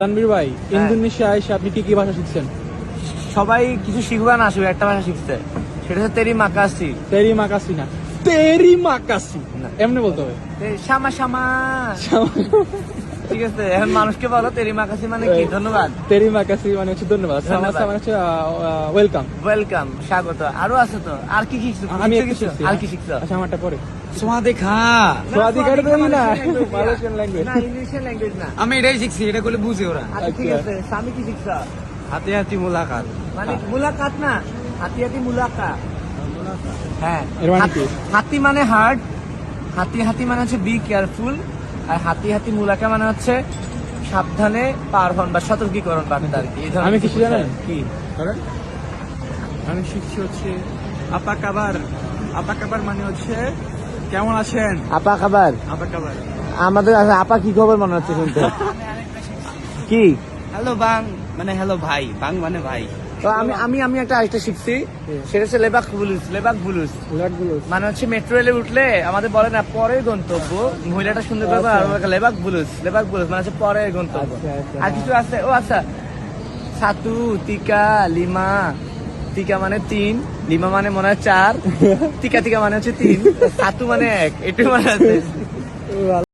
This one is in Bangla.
তানভীর ভাই, ইন্দোনেশিয়ায় এসে আপনি কি কি ভাষা শিখছেন? সবাই কিছু শিখবে না, আসবে একটা ভাষা শিখছে, সেটা হচ্ছে তেরি মাকাসি। তেরি মাকাসি না, তেরি মাকাসি এমনি বলতে হবে। শামা শামা। ঠিক আছে, এখন মানুষকে বলো তেরি মাকাসি মানে কি? ধন্যবাদ। তেরি মাকাসি মানে হচ্ছে ধন্যবাদ, ধন্যবাদ। সামাসা মানে হচ্ছে ওয়েলকাম। ওয়েলকাম, স্বাগত। আরো আছে তো, আর কি শিখছো? আমি কিছু একটু কিছু? শিখছি। আর কি শিখছো? আচ্ছা, আমারটা পরে দেখা স্বাধিকার দেই না, মালয়েশিয়ান মালয়েশিয়ান ল্যাঙ্গুয়েজ। না, ইংলিশিয়ান ল্যাঙ্গুয়েজ না। আমি এটাই শিখছি, এটা করলে বুঝে ওরা। আচ্ছা ঠিক আছে, স্বামী কি শিখছো? হাতে হাতে মোলাকাত। মানে মুলাকাত না, হাতি হাতি মুলাকা। হ্যাঁ, এর মানে কি? হাতি মানে হার্ট, হাতি হাতি মানে হচ্ছে বি কেয়ারফুল, আর হাতি হাতি মুলাকা মানে হচ্ছে সাবধানে পার হন বা সতর্কীকরণ পাবেন আর কি। এই ধরনের আমি কিছু কিছু জানেন? কি? আমি শিখছি হচ্ছে আপা কাবার। আপা কাবার মানে হচ্ছে কেমন আছেন। আপা খাবার আপা কাবার আমাদের আপা কি খবর মনে হচ্ছে শুনতে? কি? হ্যালো বাং মানে হ্যালো ভাই, বাং মানে ভাই। তো আমি একটা আরেকটা শিখছি, সেটা হচ্ছে লেবাক বুলুস। লেবাক বুলুস মানে হচ্ছে মেট্রো রেলে উঠলে আমাদের বলে না পরের গন্তব্য, মহিলাটা সুন্দর করে আর লেবাক বুলুস। লেবাক বুলুস মানে হচ্ছে পরের গন্তব্য। আচ্ছা। আর কিছু আছে? ও আচ্ছা, সাতু, টিকা, লিমা। টিকা মানে 3, লিমা মানে মনে হয় 4, টিকা টিকা মানে হচ্ছে 3, সাতু মানে 1, এটু মানে আছে।